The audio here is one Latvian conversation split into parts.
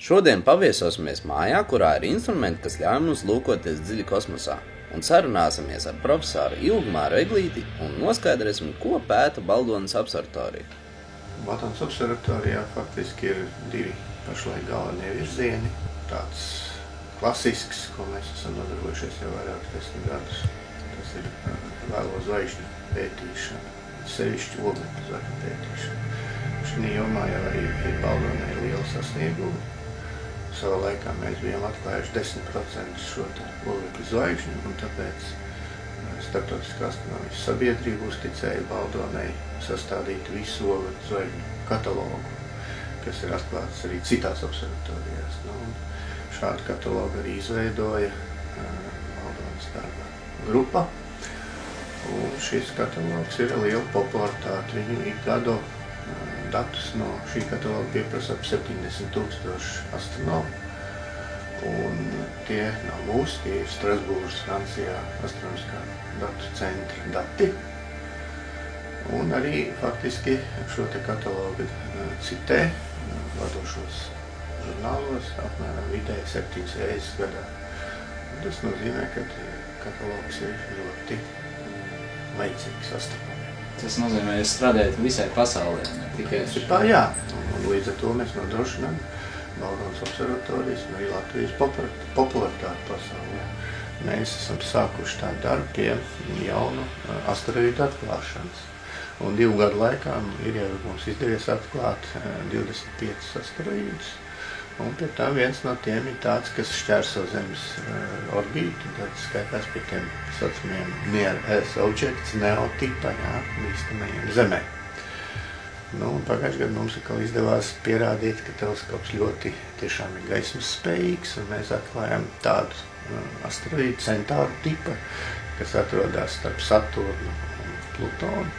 Šodien paviesosimies mājā, kurā ir instrumenti, kas ļauj mums lūkoties dziļi kosmosā, un sarunāsimies ar profesoru Ilgmāru Eglīti un noskaidrosim, ko pēta Baldonas observatorija. Baldonas observatorijā faktiski ir divi pašlaik galvenie virzieni. Tāds klasisks, ko mēs esam nodarbojušies jau vairāk 10 gadus. Tas ir vēlo zvaigžņu pētīšana, sevišķi oglekļa zvaigžņu pētīšana. Šī jomā jau arī ir Baldonai liela sasnieguma. Savā laikā mēs bijām atklājuši 10% šo oglekļa zvaigžņu, un tāpēc Starptautiskā astronomijas sabiedrība uzticēja Baldonai sastādīt visu oglekļa zvaigžņu katalogu, kas ir atklāts arī citās observatorijās. Šādu katalogu arī izveidoja Baldonas darba grupa, un šis katalogs ir ar lielu popularitāti. Viņu ik gadu datus no šī kataloga pieprasa ap 70,000 astronomu. Un tie nav mūsu, tie ir Strasbūras, Francijā, astronomiskā datu centra dati. Un arī faktiski šo te katalogu citē vadošos žurnālos apmēram vidēji 7 reizes gadā. Un tas nozīmē, ka katalogs ir ļoti vajadzīgs astronomiem. Tas nozīmē, jūs strādājat visai pasaulē, ne tikai... Jā, un līdz ar to mēs nodrošinām Baldonas observatorijas un arī Latvijas popularitāti pasaulē. Mēs esam sākuši tādu darbu pie jaunu asteroīdu atklāšanas. Un 2 gadu laikā ir jau mums izdevies atklāt 25 asteroīdus. Un pie tam viens no tiem ir tāds, kas šķērso Zemes orbītu, tad skaitās pie tiem saucamiem near Earth objects, neotipa, bīstamajiem Zemē. Pagājušajā gadā mums atkal izdevās pierādīt, ka teleskops ļoti tiešām ir gaismas spējīgs, un mēs atklājām tādu asteroīdu Centauru tipa, kas atrodas starp Saturnu un Plutonu,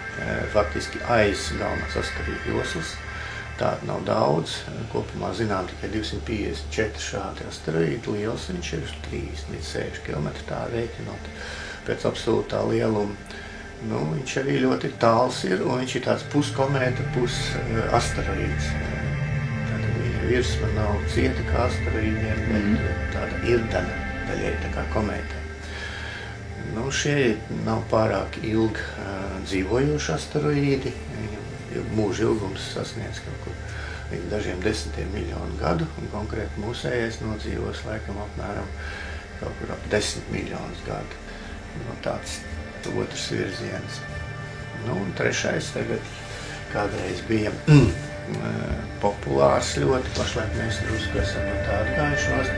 faktiski aiz galvenās asteroīdu joslas. Tāda nav daudz, kopumā zinām tikai 254 šādi asteroīdi, liels viņš ir 30 līdz 60 km tā rēķinot pēc absolūtā lieluma. Viņš arī ļoti tāls ir, un viņš ir tāds puskomēta, asteroīds. Tātad viņa virsma nav cieta kā asteroīdiem, bet tāda irdena daļai, tā kā komētē. Šie nav pārāk ilgi dzīvojoši asteroīdi. Mūža ilgums sasniedz kaut kur līdz dažiem 10 miljonu gadu, un konkrēti mūsējais nodzīvos laikam apmēram kaut kur ap 10 miljonus gadu. Tāds otrs virziens. Un trešais tagad kādreiz bija populārs ļoti, pašlaik mēs drusku esam no tādu gājušos.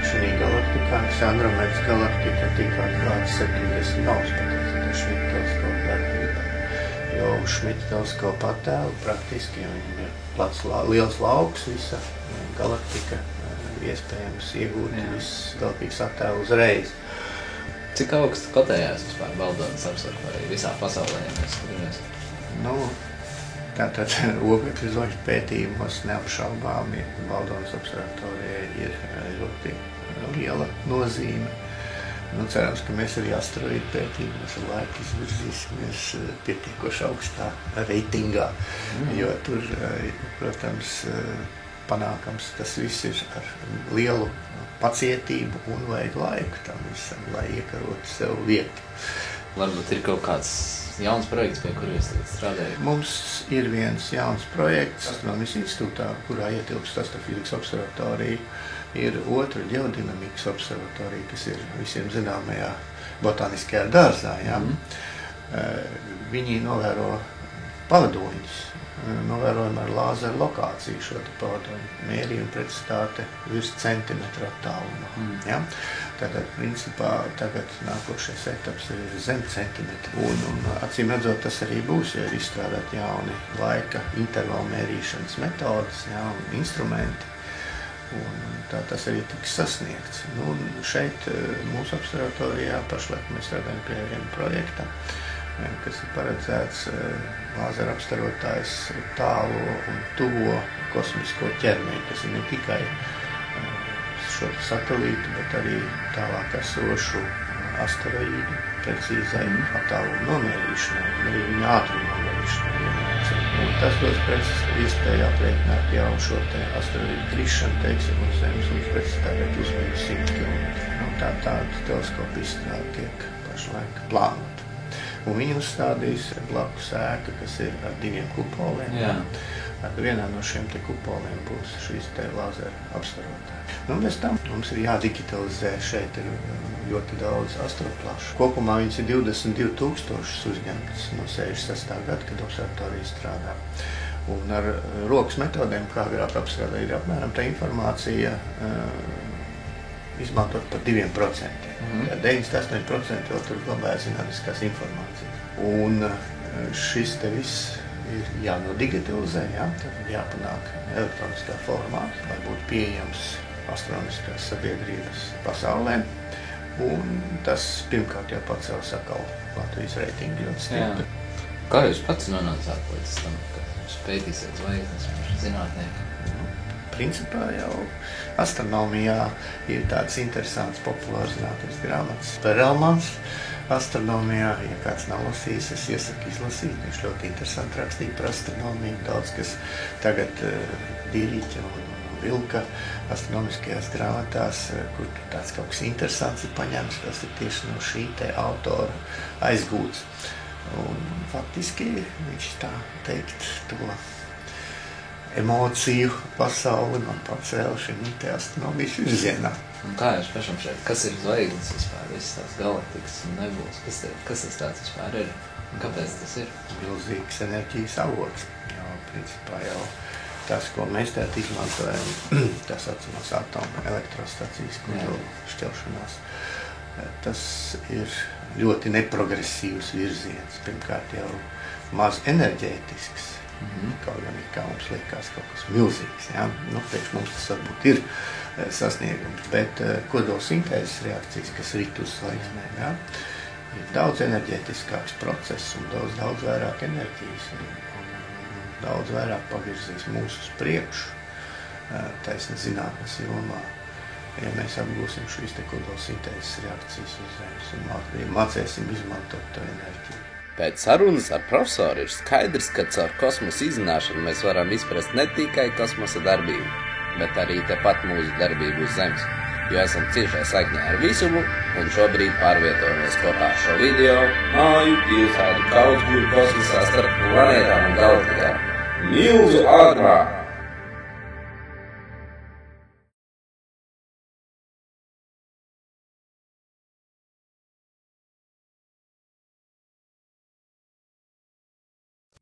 Šī galaktikā, Andromedas galaktika tika atklāts 70 naudas pateicoties Šmita teleskopa darbībai. Jo Šmita teleskopa attēlu praktiski, ja viņam ir liels lauks, visa galaktika, iespējams iegūt viss galaktikas attēlu uzreiz. Cik augstu kotējās vispār Baldonas observatorija visā pasaulē, ja mēs skatāmies? Tātad oglekļa zvaigžņu pētījumos neapšaubāmi Baldonas observatorijai ir ļoti liela nozīme. Cerams, ka mēs arī asteroīdu pētījumos ar laiku izvirzīsimies pietiekoši augstā reitingā, jo tur, protams, panākams tas viss ir ar lielu pacietību un vajag laiku tam visam, lai iekarotu sev vietu. Varbūt ir kaut kāds jauns projekts, pie kur jūs tagad strādājat? Mums ir viens jauns projekts Astronomijas institūtā, kurā ietilpst Astrofizikas observatorija. Ir otra ģeodinamikas observatorija, kas ir visiem zināmajā botāniskajā dārzā. Viņi novēro pavadoņus, novērojam ar lāzeru lokāciju šo pavadoņu mērījumu precizitāte virs centimetra attālumā. Tātad, principā, tagad nākošais etaps ir zem centimetra. Un acīm redzot, tas arī būs, ja ir izstrādāt jauni laika intervalu mērīšanas metodas, jauni instrumenti. Un tas arī tiks sasniegts. Šeit mūsu observatorijā pašlaik mēs strādājam pie viena projekta, kas ir paredzēts lāzera apstarotājs tālo un tuvo kosmisko ķermeņu, kas ir ne tikai šo satelītu, bet arī tālāk esošu asteroīdu precīzai attālumu nomērīšanai, arī viņa ātrumu nomērīšanai. tas dos iespēju aprēķināt jau šo te asteroīdu krišanu, teiksim, uz Zemes uzpēc tagad uzmēju 100 km. Tāda teleskopa izstrāde tiek pašlaik plānota. Un viņi uzstādīs blakus ēku, kas ir ar 2 kupoliem. Jā. Vienā no šiem te kupoliem būs šīs te lāzeru apstarotāji. Bez tam mums ir jādigitalizē, šeit ir ļoti daudz astroplašu. Kopumā viņas ir 22,000 uzņemtas no 66. gada, kad observatorija strādā. Un ar rokas metodēm, kā agrāk apstrādā, ir apmēram tā informācija izmantot par 2%. 98% vēl tur glabāja zinātniskās informācijas. Un šis te viss ir jānodigitalizē, tad jāpanāk elektroniskā formā, lai būtu pieejams astronomiskās sabiedrības pasaulē. Un tas pirmkārt jau pacels atkal Latvijas reitingu ļoti stipri. Kā jūs pats nonācāt līdz tam, ka jūs pētīsiet zvaigznes zinātnieki? Principā jau astronomijā ir tāds interesants populārs zinātnes grāmatas. Perelmans astronomijā, ja kāds nav lasījis, es iesaku izlasīt. Viņš ļoti interesanti rakstīja par astronomiju. Daudz, kas tagad Dīriķa un Vilka astronomiskajās grāmatās, kur tāds kaut kas interesants ir paņemts, tas ir tieši no šī te autora aizgūts. Un faktiski viņš tā teikt to emociju pasauli man pacēla šim te astronomijas virzienā. Un kā jūs pašam šeit? Kas ir zvaigznes vispār? Visas tās galaktikas un nebulas? Kas tas tāds vispār ir? Un kāpēc tas ir? Milzīgs enerģijas avots. Principā jau tas, ko mēs tēt izmantojam, tas saucamās atoma elektrostacijas, kodolu šķelšanās. Tas ir ļoti neprogresīvs virziens. Pirmkārt jau maz enerģētisks. Kaut gan kā mums liekas kaut kas milzīgs. Priekš mums tas varbūt ir sasniegums, bet kodolsintēzes reakcijas, kas rit uz zvaigznēm, ir daudz enerģētiskāks process un daudz vairāk enerģijas un daudz vairāk pavirzīs mūsu uz priekšu taisni zinātnes jomā, ja mēs apgūsim šīs te kodolsintēzes reakcijas uz Zemes un mācēsim izmantot to enerģiju. Pēc sarunas ar profesoru ir skaidrs, ka caur kosmosa izzināšanu mēs varam izprast ne tikai kosmosa darbību, bet arī tepat mūsu darbību uz Zemes, jo esam ciešā saiknē ar visumu un šobrīd pārvietojamies kopā ar šo video, māju, pilsētu, kaut kur kosmosā starp planētām un galaktikām. Milzu ātrumā!